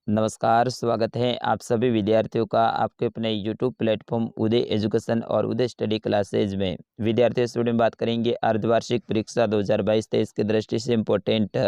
नमस्कार, स्वागत है आप सभी विद्यार्थियों का आपके अपने यूट्यूब प्लेटफॉर्म उदय एजुकेशन और उदय स्टडी क्लासेज में। विद्यार्थियों स्टूडेंट बात करेंगे अर्धवार्षिक परीक्षा 2022-23 की दृष्टि से इम्पोर्टेंट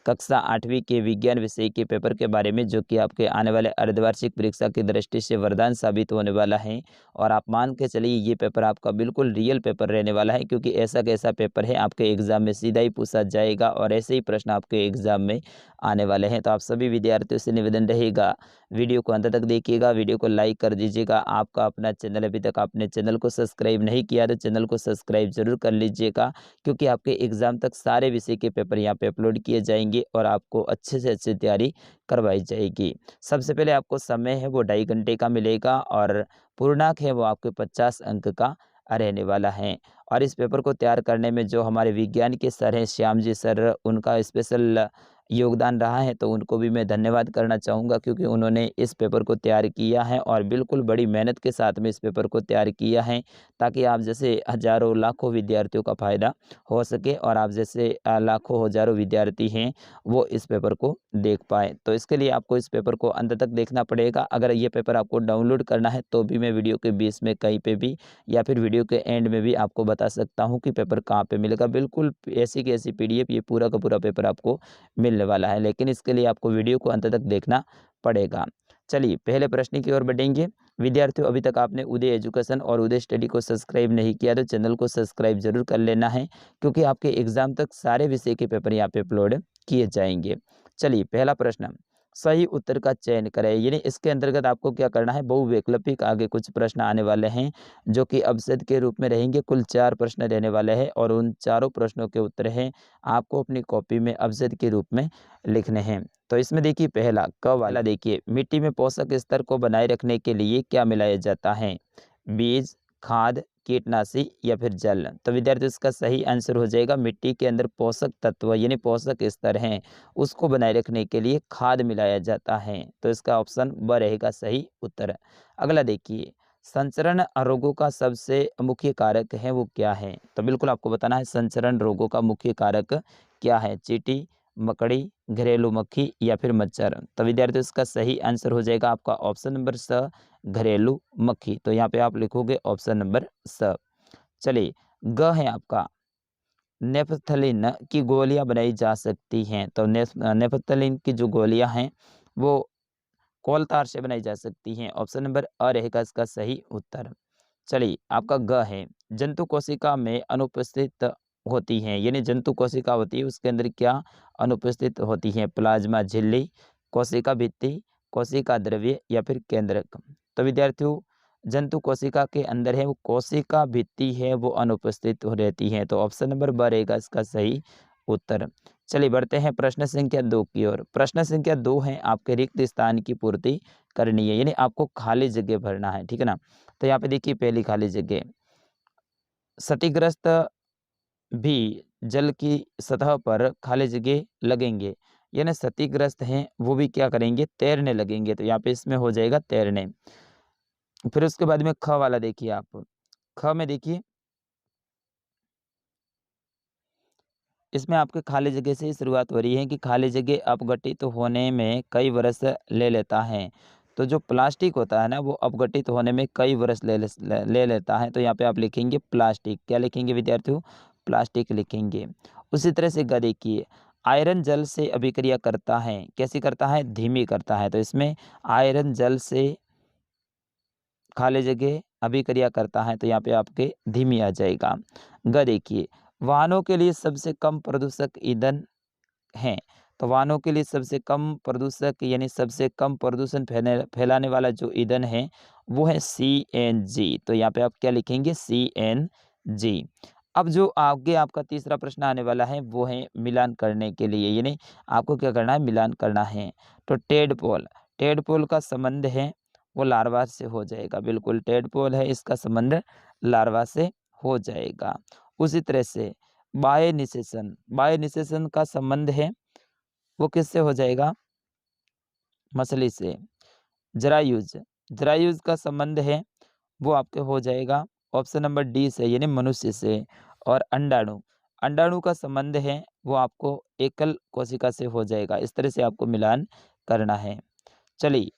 कक्षा 8वीं के विज्ञान विषय के पेपर के बारे में, जो कि आपके आने वाले अर्धवार्षिक परीक्षा की दृष्टि से वरदान साबित होने वाला है। और आप मान के चलिए ये पेपर आपका बिल्कुल रियल पेपर रहने वाला है, क्योंकि ऐसा कैसा पेपर है आपके एग्जाम में सीधा ही पूछा जाएगा और ऐसे ही प्रश्न आपके एग्जाम में आने वाले हैं। तो आप सभी विद्यार्थियों से निवेदन रहेगा, वीडियो को अंत तक देखिएगा, वीडियो को लाइक कर दीजिएगा। आपका अपना चैनल, अभी तक आपने चैनल को सब्सक्राइब नहीं किया तो चैनल को सब्सक्राइब जरूर कर लीजिएगा, क्योंकि आपके एग्जाम तक सारे विषय के पेपर यहाँ पे अपलोड किए जाएंगे और आपको अच्छे से अच्छी तैयारी करवाई जाएगी। सबसे पहले आपको समय है वो 2.5 घंटे का मिलेगा और पूर्णांक है वो आपके 50 अंक का रहने वाला है। और इस पेपर को तैयार करने में जो हमारे विज्ञान के सर हैं, श्याम जी सर, उनका स्पेशल योगदान रहा है, तो उनको भी मैं धन्यवाद करना चाहूँगा, क्योंकि उन्होंने इस पेपर को तैयार किया है और बिल्कुल बड़ी मेहनत के साथ में इस पेपर को तैयार किया है, ताकि आप जैसे हज़ारों लाखों विद्यार्थियों का फ़ायदा हो सके और आप जैसे लाखों हज़ारों विद्यार्थी हैं वो इस पेपर को देख पाएँ। तो इसके लिए आपको इस पेपर को अंत तक देखना पड़ेगा। अगर ये पेपर आपको डाउनलोड करना है तो भी मैं वीडियो के बीच में कहीं पे भी या फिर वीडियो के एंड में भी आपको बता सकता हूँ कि पेपर कहाँ पे मिलेगा। बिल्कुल ऐसी की ऐसी पीडीएफ ये पूरा का पूरा पेपर आपको मिलने वाला है, लेकिन इसके लिए आपको वीडियो को अंत तक देखना पड़ेगा। चलिए पहले प्रश्न की ओर बढ़ेंगे। विद्यार्थियों, अभी तक आपने उदय एजुकेशन और उदय स्टडी को सब्सक्राइब नहीं किया तो चैनल को सब्सक्राइब जरूर कर लेना है, क्योंकि आपके एग्जाम तक सारे विषय के पेपर यहाँ पे अपलोड किए जाएंगे। चलिए पहला प्रश्न, सही उत्तर का चयन करें। यानी इसके अंतर्गत आपको क्या करना है, बहुवैकल्पिक आगे कुछ प्रश्न आने वाले हैं जो कि अवसाद के रूप में रहेंगे। कुल 4 प्रश्न रहने वाले हैं और उन चारों प्रश्नों के उत्तर हैं आपको अपनी कॉपी में अवसाद के रूप में लिखने हैं। तो इसमें देखिए पहला क वाला, देखिए मिट्टी में पोषक स्तर को बनाए रखने के लिए क्या मिलाया जाता है, बीज, खाद, कीटनाशी या फिर जल। तो विद्यार्थी इसका सही आंसर हो जाएगा मिट्टी के अंदर पोषक तत्व यानी पोषक स्तर हैं उसको बनाए रखने के लिए खाद मिलाया जाता है। तो इसका ऑप्शन ब रहेगा सही उत्तर। अगला देखिए, संचरण रोगों का सबसे मुख्य कारक है वो क्या है। तो बिल्कुल आपको बताना है संचरण रोगों का मुख्य कारक क्या है, चींटी, मकड़ी, घरेलू मक्खी या फिर मच्छर। तो विद्यार्थियों इसका सही आंसर हो जाएगा आपका ऑप्शन नंबर स, घरेलू मक्खी। तो यहाँ पे आप लिखोगे ऑप्शन नंबर स। चलिए ग है आपका, नेपथलीन की गोलियां बनाई जा सकती हैं। तो नेपथलीन की जो गोलियां हैं वो कोलतार से बनाई जा सकती हैं। ऑप्शन नंबर अ रहेगा इसका सही उत्तर। चलिए आपका ग है, जंतु कोशिका में अनुपस्थित होती हैं। यानी जंतु कोशिका होती है उसके अंदर क्या अनुपस्थित होती हैं, प्लाज्मा झिल्ली, कोशिका भित्ति, कोशिका द्रव्य या फिर केंद्रक। तो विद्यार्थियों जंतु कोशिका के अंदर है वो कोशिका भित्ति है वो अनुपस्थित हो रहती है। तो ऑप्शन नंबर ब रहेगा इसका सही उत्तर। चलिए बढ़ते हैं प्रश्न संख्या 2 की ओर। प्रश्न संख्या 2 है, आपके रिक्त स्थान की पूर्ति करनी है, यानी आपको खाली जगह भरना है, ठीक है ना। तो यहाँ पे देखिए पहली खाली जगह, क्षतिग्रस्त भी जल की सतह पर खाली जगह लगेंगे, यानी क्षतिग्रस्त हैं वो भी क्या करेंगे, तैरने लगेंगे। तो यहाँ पे इसमें हो जाएगा तैरने। फिर उसके बाद में ख वाला देखिए आप, ख में देखिए इसमें आपके खाली जगह से ही शुरुआत हो रही है कि खाली जगह अपघटित होने में कई वर्ष ले लेता है। तो जो प्लास्टिक होता है ना वो अपघटित होने में कई वर्ष ले लेता है। तो यहाँ पे आप लिखेंगे प्लास्टिक। क्या लिखेंगे विद्यार्थियों, प्लास्टिक लिखेंगे। उसी तरह से ग देखिए, आयरन जल से अभिक्रिया करता है, कैसी करता है, धीमी करता है। तो इसमें आयरन जल से खाली जगह अभिक्रिया करता है, तो यहाँ पे आपके धीमी आ जाएगा। ग देखिए, वाहनों के लिए सबसे कम प्रदूषक ईंधन हैं। तो वाहनों के लिए सबसे कम प्रदूषक यानी सबसे कम प्रदूषण फैलाने वाला जो ईंधन है वो है सीएनजी। तो यहाँ पे आप क्या लिखेंगे, सीएनजी। अब जो आगे आपका तीसरा प्रश्न आने वाला है वो है मिलान करने के लिए, यानी आपको क्या करना है, मिलान करना है। तो टेडपोल, टेडपोल का संबंध है वो लार्वा से हो जाएगा। बिल्कुल टेडपोल है इसका संबंध लार्वा से हो जाएगा। उसी तरह से बायोनिसेशन, बायोनिसेशन का संबंध है वो किससे हो जाएगा, मछली से। जरायुज, जरायुज का संबंध है वो आपके हो जाएगा ऑप्शन नंबर डी से, यानी मनुष्य से। और अंडाणु, अंडाणु का संबंध है वो आपको एकल कोशिका से हो जाएगा। इस तरह से आपको मिलान करना है। चलिए,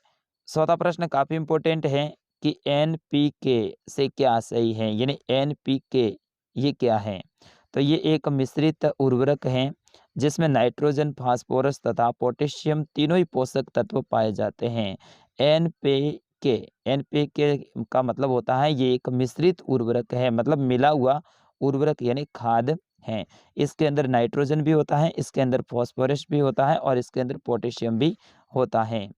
चौथा प्रश्न काफ़ी इम्पोर्टेंट है कि एनपीके से क्या सही है, यानी एनपीके ये क्या है? तो ये एक मिश्रित उर्वरक है जिसमें नाइट्रोजन, फास्फोरस तथा पोटेशियम तीनों ही पोषक तत्व पाए जाते हैं। एनपीके एनपीके का मतलब होता है ये एक मिश्रित उर्वरक है, मतलब मिला हुआ उर्वरक यानी खाद है। इसके अंदर नाइट्रोजन भी होता है, इसके अंदर फास्फोरस भी होता है और इसके अंदर पोटेशियम भी होता है।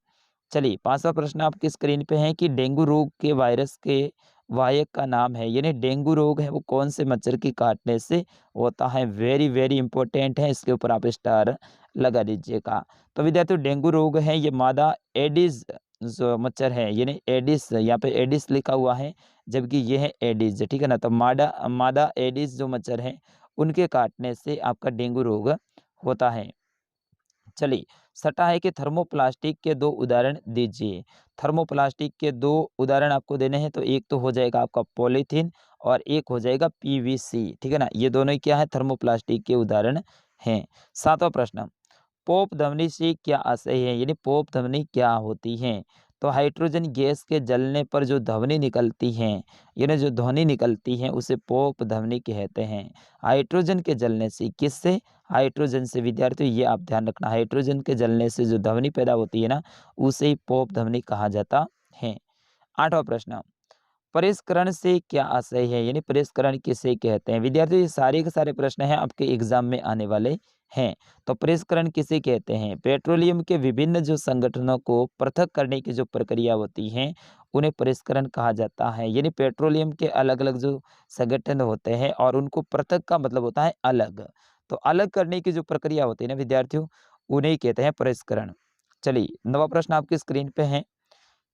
चलिए, पाँचवा प्रश्न आपकी स्क्रीन पे है कि डेंगू रोग के वायरस के वाहक का नाम है, यानी डेंगू रोग है वो कौन से मच्छर के काटने से होता है? वेरी वेरी इंपॉर्टेंट है, इसके ऊपर आप स्टार लगा दीजिएगा। तो विद्यार्थियों, डेंगू रोग है ये मादा एडिस जो मच्छर है, यानी एडिस, यहाँ पे एडिस लिखा हुआ है जबकि ये है एडिस, ठीक है ना। तो मादा मादा एडिस जो मच्छर है उनके काटने से आपका डेंगू रोग होता है। चलिए, छठा है कि थर्मोप्लास्टिक के 2 उदाहरण दीजिए। थर्मोप्लास्टिक के 2 उदाहरण आपको देने हैं, तो एक तो हो जाएगा आपका पॉलीथीन और एक हो जाएगा पीवीसी, ठीक है ना। ये दोनों ही क्या है? थर्मोप्लास्टिक के उदाहरण हैं। सातवां प्रश्न, पोप ध्वनि से क्या आशय है, यानी पोप ध्वनि क्या होती है? तो हाइड्रोजन गैस के जलने पर जो ध्वनि निकलती है, यानी जो ध्वनि निकलती है उसे पोप ध्वनि कहते हैं। हाइड्रोजन के जलने से, किससे? हाइड्रोजन से। विद्यार्थियों ये आप ध्यान रखना, हाइड्रोजन के जलने से जो ध्वनि पैदा होती है ना, उसे ही पोप ध्वनि कहा जाता है। आठवां प्रश्न, परिष्करण से क्या आशय है, यानी परिष्करण किसे कहते हैं? विद्यार्थियों ये सारे के सारे प्रश्न हैं आपके एग्जाम में आने वाले हैं। तो परिष्करण किसे कहते हैं? पेट्रोलियम के विभिन्न जो संगठनों को पृथक करने की जो प्रक्रिया होती है उन्हें परिष्करण कहा जाता है। यानी पेट्रोलियम के अलग अलग जो संगठन होते हैं और उनको पृथक का मतलब होता है अलग, तो अलग करने की जो प्रक्रिया होती है ना विद्यार्थियों, उन्हें कहते हैं परिष्करण। चलिए, नवा प्रश्न आपकी स्क्रीन पे है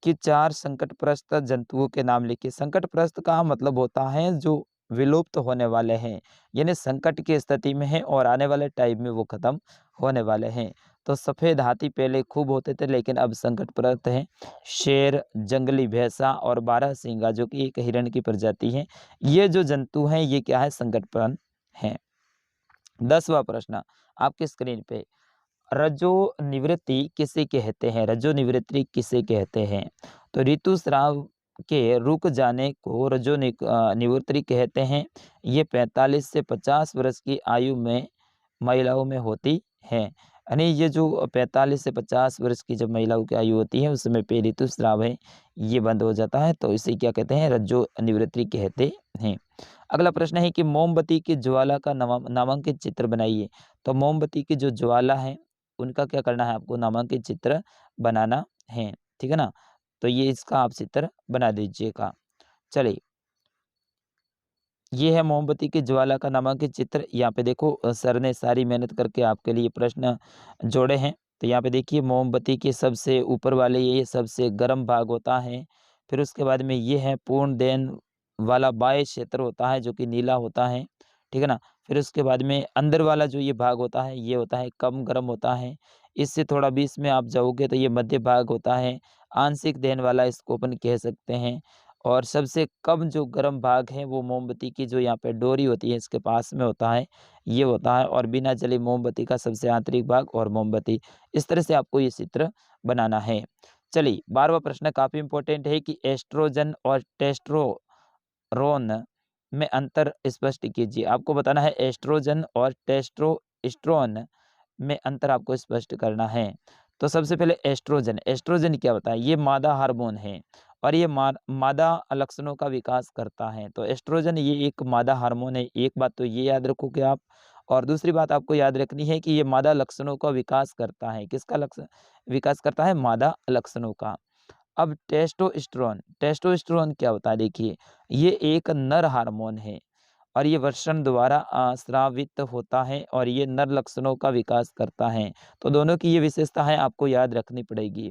कि 4 संकटग्रस्त जंतुओं के नाम लिखिए। संकटग्रस्त का मतलब होता है जो विलुप्त होने वाले हैं, यानी संकट की स्थिति में है और आने वाले टाइम में वो खत्म होने वाले हैं। तो सफ़ेद हाथी पहले खूब होते थे लेकिन अब संकटग्रस्त हैं। शेर, जंगली भैंसा और बारहसिंगा जो कि एक हिरण की प्रजाति है, ये जो जंतु हैं ये क्या है? संकटप्रद हैं। 10वां प्रश्न आपकी स्क्रीन पे, रजो निवृत्ति किसे कहते हैं? रजो निवृत्ति किसे कहते हैं? तो ऋतुस्राव के रुक जाने को निवृत्ति कहते हैं। ये 45 से 50 वर्ष की आयु में महिलाओं में होती है। यानी ये जो 45 से 50 वर्ष की जब महिलाओं की आयु होती है उस समय पे ऋतुस्राव है ये बंद हो जाता है, तो इसे क्या कहते हैं? रज्जो निवृत्ति कहते हैं। अगला प्रश्न है कि मोमबत्ती की ज्वाला का नामांकित चित्र बनाइए। तो मोमबत्ती की जो ज्वाला है उनका क्या करना है? आपको नामांकित चित्र बनाना है, ठीक है ना। तो ये इसका आप चित्र बना दीजिएगा। चलिए, ये है मोमबत्ती की ज्वाला का नामांकित चित्र। यहाँ पे देखो सर ने सारी मेहनत करके आपके लिए प्रश्न जोड़े हैं। तो यहाँ पे देखिए मोमबत्ती के सबसे ऊपर वाले ये सबसे गर्म भाग होता है। फिर उसके बाद में ये है पूर्ण देन वाला बाह्य क्षेत्र होता है जो कि नीला होता है, ठीक है ना। फिर उसके बाद में अंदर वाला जो ये भाग होता है ये होता है कम गर्म होता है। इससे थोड़ा बीच में आप जाओगे तो ये मध्य भाग होता है, आंशिक दहन वाला इसको अपन कह सकते हैं। और सबसे कम जो गर्म भाग है वो मोमबत्ती की जो यहाँ पे डोरी होती है इसके पास में होता है, ये होता है। और बिना जली मोमबत्ती का सबसे आंतरिक भाग और मोमबत्ती, इस तरह से आपको ये चित्र बनाना है। चलिए, 12वां प्रश्न काफ़ी इंपॉर्टेंट है कि एस्ट्रोजन और टेस्टोस्टेरोन में अंतर स्पष्ट कीजिए। आपको बताना है एस्ट्रोजन और टेस्टोस्टेरोन में अंतर आपको स्पष्ट करना है। तो सबसे पहले एस्ट्रोजन, एस्ट्रोजन क्या होता है? ये मादा हार्मोन है और ये मादा लक्षणों का विकास करता है। तो एस्ट्रोजन ये एक मादा हार्मोन है, एक बात तो ये याद रखोगे आप। और दूसरी बात आपको याद रखनी है कि ये मादा लक्षणों का विकास करता है। किसका लक्षण विकास करता है? मादा लक्षणों का। अब टेस्टोस्टेरोन, टेस्टोस्टेरोन क्या होता है? देखिए, ये एक नर हार्मोन है और ये वृषण द्वारा स्रावित होता है और ये नर लक्षणों का विकास करता है। तो दोनों की ये विशेषताएं आपको याद रखनी पड़ेगी।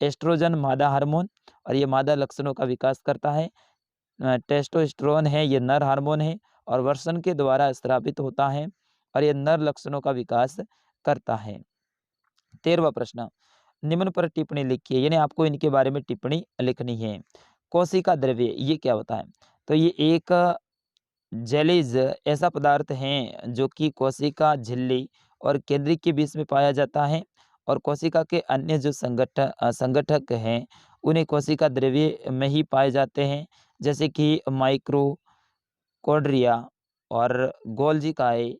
एस्ट्रोजन मादा हार्मोन और ये मादा लक्षणों का विकास करता है। टेस्टोस्टेरोन है ये नर हार्मोन है और वृषण के द्वारा स्रावित होता है और ये नर लक्षणों का विकास करता है। 13वां प्रश्न, निम्न पर टिप्पणी लिखिए, यानी आपको इनके बारे में टिप्पणी लिखनी है। कोशिका द्रव्य ये क्या होता है? तो ये एक जेलीज ऐसा पदार्थ है जो कि कोशिका झिल्ली और केंद्रिक के बीच में पाया जाता है और कोशिका के अन्य जो संगठक हैं उन्हें कोशिका द्रव्य में ही पाए जाते हैं, जैसे कि माइक्रोकोन्ड्रिया और गोल्गी काय,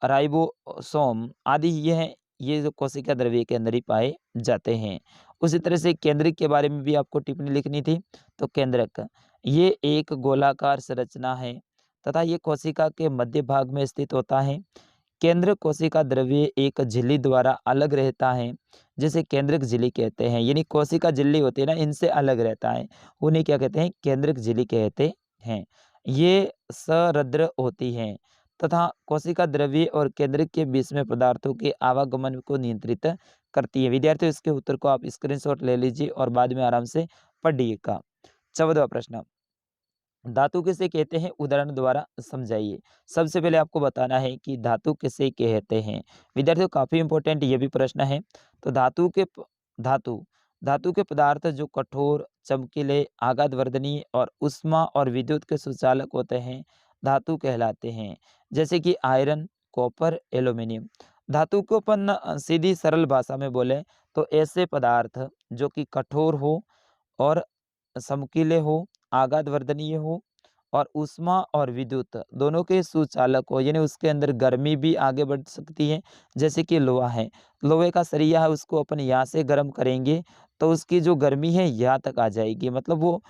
राइबोसोम आदि ये जो कोशिका द्रव्य के अंदर ही पाए जाते हैं। उसी तरह से केंद्रक के बारे में भी आपको टिप्पणी लिखनी थी। तो केंद्रक ये एक गोलाकार संरचना है तथा ये कोशिका के मध्य भाग में स्थित होता है। केंद्र कोशिका द्रव्य एक झिल्ली द्वारा अलग रहता है, जिसे केंद्रक झिल्ली कहते हैं। यानी कोशिका झिल्ली होती है ना, इनसे अलग रहता है, उन्हें क्या कहते हैं? केंद्रक झिल्ली कहते हैं। ये सरद्र होती हैं तथा कोशिका द्रव्य और केंद्रक के बीच में पदार्थों के आवागमन को नियंत्रित करती है। विद्यार्थियों, इसके उत्तर को आप स्क्रीनशॉट ले लीजिए और बाद में आराम से पढ़िएगा। 14वां प्रश्न, धातु किसे कहते हैं? उदाहरण द्वारा समझाइए। सबसे पहले आपको बताना है कि धातु किसे कहते हैं। विद्यार्थियों, काफी इंपॉर्टेंट ये भी प्रश्न है। तो धातु धातु के पदार्थ जो कठोर, चमकीले, आघातवर्धनीय और ऊष्मा और विद्युत के सुचालक होते हैं, धातु कहलाते हैं। जैसे कि आयरन, कॉपर, एल्यूमिनियम। धातु को अपन सीधी सरल भाषा में बोले तो ऐसे पदार्थ जो कि कठोर हो और चमकीले हो, आघातवर्धनीय हो और ऊष्मा और विद्युत दोनों के सुचालक हो, यानी उसके अंदर गर्मी भी आगे बढ़ सकती है। जैसे कि लोहा है, लोहे का सरिया है, उसको अपन यहाँ से गर्म करेंगे तो उसकी जो गर्मी है यहाँ तक आ जाएगी, मतलब वो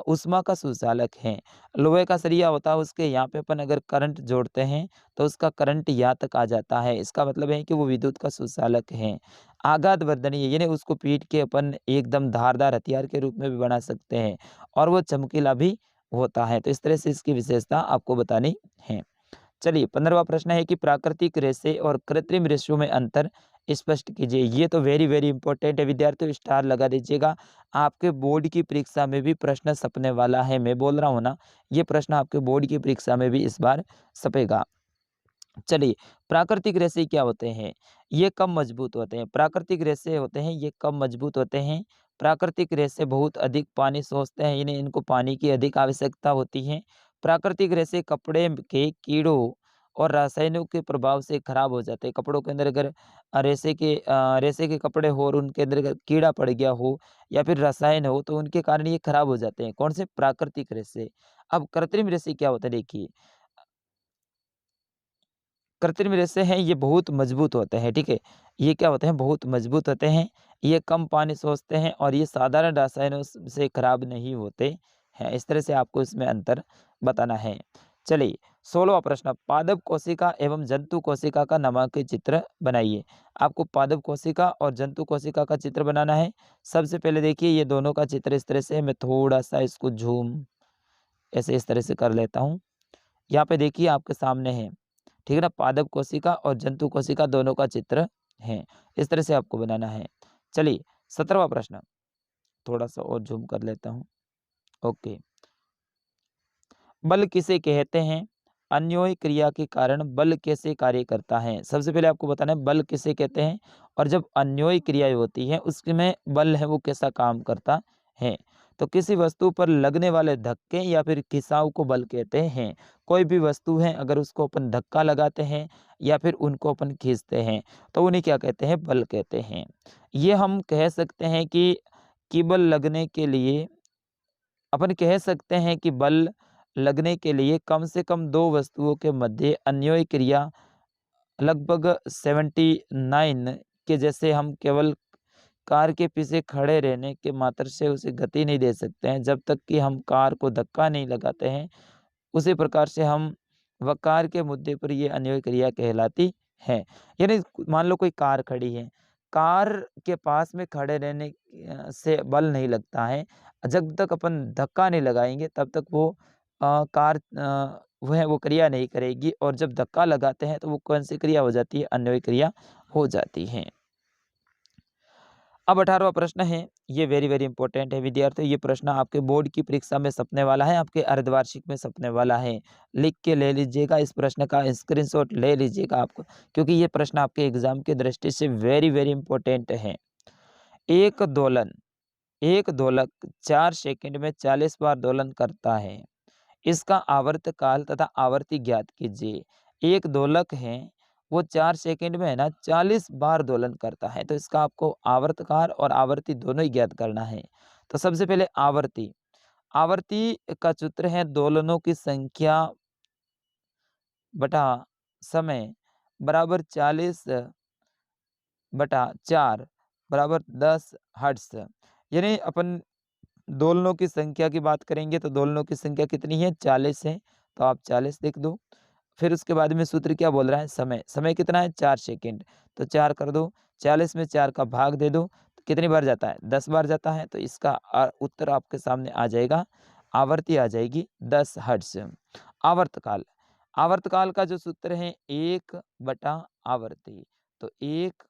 ऊष्मा का सुचालक है। लोहे का सरिया होता है, उसके यहाँ पे अपन अगर करंट जोड़ते हैं तो उसका करंट यहाँ तक आ जाता है, इसका मतलब है कि वो विद्युत का सुचालक है। आघातवर्धनीय यानी उसको पीट के अपन एकदम धारदार हथियार के रूप में भी बना सकते हैं और वो चमकीला भी होता है। तो इस तरह से इसकी विशेषता आपको बतानी है। चलिए, 15वां प्रश्न है कि प्राकृतिक रेशे और कृत्रिम रेशों में अंतर स्पष्ट कीजिए। ये तो वेरी वेरी इंपॉर्टेंट है विद्यार्थियों, स्टार लगा दीजिएगा। आपके बोर्ड की परीक्षा में भी प्रश्न छपने वाला है, मैं बोल रहा हूँ ना, ये प्रश्न आपके बोर्ड की परीक्षा में भी इस बार छपेगा। चलिए, प्राकृतिक रेशे क्या होते हैं? ये कम मजबूत होते हैं। प्राकृतिक रेशे होते हैं ये कम मजबूत होते हैं। प्राकृतिक रेशे बहुत अधिक पानी सोखते हैं, यानी इनको पानी की अधिक आवश्यकता होती है। प्राकृतिक रेशे कपड़े के कीड़ों और रासायनिकों के प्रभाव से खराब हो जाते हैं। कपड़ों के अंदर अगर रेशे के कपड़े हो और उनके अंदर अगर कीड़ा पड़ गया हो या फिर रसायन हो तो उनके कारण ये खराब हो जाते हैं। कौन से? प्राकृतिक रेशे। अब कृत्रिम रेशे क्या होता है? देखिए, कृत्रिम रेशे हैं ये बहुत मजबूत होते हैं, ठीक है। ये क्या होते हैं? बहुत मजबूत होते हैं। ये कम पानी सोखते हैं और ये साधारण रसायनों से खराब नहीं होते हैं। इस तरह से आपको इसमें अंतर बताना है। चलिए, 16वां प्रश्न, पादप कोशिका एवं जंतु कोशिका का नामांकित चित्र बनाइए। आपको पादप कोशिका और जंतु कोशिका का चित्र बनाना है। सबसे पहले देखिए, ये दोनों का चित्र इस तरह से है। मैं थोड़ा सा इसको झूम ऐसे इस तरह से कर लेता हूँ। यहाँ पे देखिए आपके सामने है, ठीक है ना, पादप कोशिका और जंतु कोशिका दोनों का चित्र है। इस तरह से आपको बनाना है। चलिए, 17वां प्रश्न, थोड़ा सा और जूम कर लेता हूँ। ओके, बल किसे कहते हैं? अन्योन्य क्रिया के कारण बल कैसे कार्य करता है? सबसे पहले आपको बताना है बल किसे कहते हैं और जब अन्योन्य क्रिया होती है उसमें बल है वो कैसा काम करता है। तो किसी वस्तु पर लगने वाले धक्के या फिर खिंचाव को बल कहते हैं। कोई भी वस्तु है अगर उसको अपन धक्का लगाते हैं या फिर उनको अपन खींचते हैं तो उन्हें क्या कहते हैं? बल कहते हैं। ये हम कह सकते हैं कि बल लगने के लिए अपन कह सकते हैं कि बल लगने के लिए कम से कम दो वस्तुओं के मध्य अन्योन्य क्रिया लगभग 79 के जैसे हम केवल कार के पीछे खड़े रहने के मात्र से उसे गति नहीं दे सकते हैं। जब तक कि हम कार को धक्का नहीं लगाते हैं उसी प्रकार से हम वकार के मुद्दे पर ये अन्योन्य क्रिया कहलाती है। यानी मान लो कोई कार खड़ी है, कार के पास में खड़े रहने से बल नहीं लगता है। जब तक अपन धक्का नहीं लगाएंगे तब तक वो कार वो क्रिया नहीं करेगी और जब धक्का लगाते हैं तो वो कौन सी क्रिया हो जाती है? अन्योन्य क्रिया हो जाती है। अब 18वां प्रश्न है, ये वेरी वेरी इंपॉर्टेंट है विद्यार्थियों। ये प्रश्न आपके बोर्ड की परीक्षा में छपने वाला है, आपके अर्धवार्षिक में छपने वाला है। लिख के ले लीजिएगा, इस प्रश्न का स्क्रीनशॉट ले लीजिएगा आपको, क्योंकि ये प्रश्न आपके एग्जाम की दृष्टि से वेरी वेरी इंपॉर्टेंट है। एक दोलन एक दोलक 4 सेकंड में 40 बार दोलन करता है। इसका आवर्त काल तथा आवर्ती ज्ञात कीजिए। एक दोलक है वो 4 सेकंड में है ना 40 बार दोलन करता है। तो इसका आपको आवर्तकाल और आवर्ती दोनों ही ज्ञात करना है। तो सबसे पहले आवर्ती, आवर्ती का सूत्र है दोलनों की संख्या बटा समय बराबर 40 बटा 4 बराबर 10 हर्ट्ज़। यानी अपन दोलनों की संख्या की बात करेंगे तो दोलनों की संख्या कितनी है 40 है, तो आप 40 लिख दो। फिर उसके बाद में सूत्र क्या बोल रहा है समय, समय कितना है 4 सेकंड, तो 4 कर दो, 40 में 4 का भाग दे दो, तो कितनी बार जाता है 10 बार जाता है। तो इसका उत्तर आपके सामने आ जाएगा, आवर्ती आ जाएगी 10 हर्ट्ज़। आवर्तकाल, आवर्तकाल का जो सूत्र है 1 बटा आवर्ती, तो 1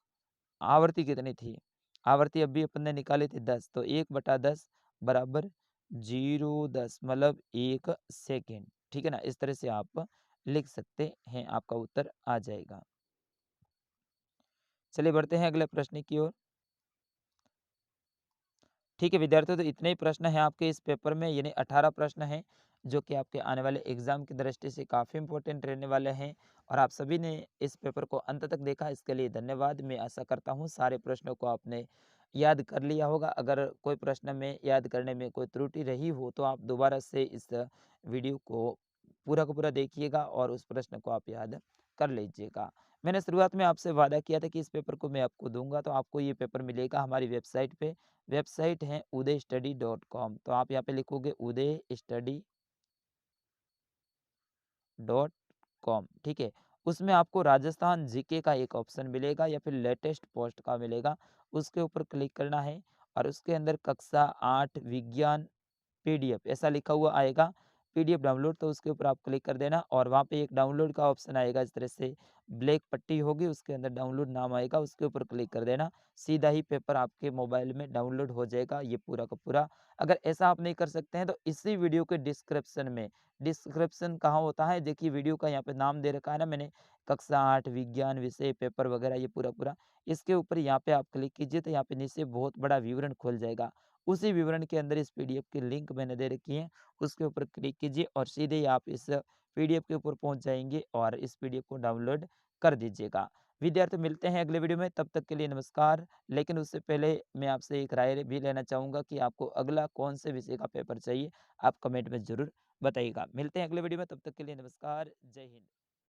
आवर्ती कितनी थी? आवर्ती अभी अपन ने निकाली थी 10, तो 1 बटा 10 बराबर 0.10 मतलब 1 सेकंड। ठीक है ना? इस तरह से आप लिख सकते हैं, आपका उत्तर आ जाएगा। चलिए बढ़ते हैं अगले प्रश्न की ओर। ठीक है विद्यार्थियों, तो इतने ही प्रश्न हैं आपके इस पेपर में, यानी 18 प्रश्न हैं जो कि आपके आने वाले एग्जाम की दृष्टि से काफ़ी इंपॉर्टेंट रहने वाले हैं। और आप सभी ने इस पेपर को अंत तक देखा, इसके लिए धन्यवाद। मैं आशा करता हूँ सारे प्रश्नों को आपने याद कर लिया होगा। अगर कोई प्रश्न में याद करने में कोई त्रुटि रही हो तो आप दोबारा से इस वीडियो को पूरा का पूरा देखिएगा और उस प्रश्न को आप याद कर लीजिएगा। मैंने शुरुआत में आपसे वादा किया था कि इस पेपर को मैं आपको दूंगा, तो आपको ये पेपर मिलेगा हमारी वेबसाइट पे। वेबसाइट है udaystudy.com। तो आप यहाँ पे लिखोगे udaystudy.com, ठीक है। उसमें आपको राजस्थान जीके का एक ऑप्शन मिलेगा या फिर लेटेस्ट पोस्ट का मिलेगा, उसके ऊपर क्लिक करना है और उसके अंदर कक्षा 8 विज्ञान पीडीएफ ऐसा लिखा हुआ आएगा, पीडीएफ डाउनलोड, तो उसके ऊपर आप क्लिक कर देना और वहाँ पे एक डाउनलोड का ऑप्शन आएगा। इस तरह से ब्लैक पट्टी होगी, उसके अंदर डाउनलोड नाम आएगा, उसके ऊपर क्लिक कर देना, सीधा ही पेपर आपके मोबाइल में डाउनलोड हो जाएगा ये पूरा का पूरा। अगर ऐसा आप नहीं कर सकते हैं तो इसी वीडियो के डिस्क्रिप्शन में, डिस्क्रिप्शन कहाँ होता है देखिए, वीडियो का यहाँ पे नाम दे रखा है ना मैंने, कक्षा 8 विज्ञान विषय पेपर वगैरह ये पूरा पूरा, इसके ऊपर यहाँ पे आप क्लिक कीजिए तो यहाँ पे नीचे बहुत बड़ा विवरण खुल जाएगा। उसी विवरण के अंदर इस पीडीएफ की लिंक मैंने दे रखी है, उसके ऊपर क्लिक कीजिए और सीधे ही आप इस पीडीएफ के ऊपर पहुंच जाएंगे और इस पीडीएफ को डाउनलोड कर दीजिएगा। विद्यार्थी मिलते हैं अगले वीडियो में, तब तक के लिए नमस्कार। लेकिन उससे पहले मैं आपसे एक राय भी लेना चाहूँगा कि आपको अगला कौन से विषय का पेपर चाहिए, आप कमेंट में ज़रूर बताइएगा। मिलते हैं अगले वीडियो में, तब तक के लिए नमस्कार, जय हिंद।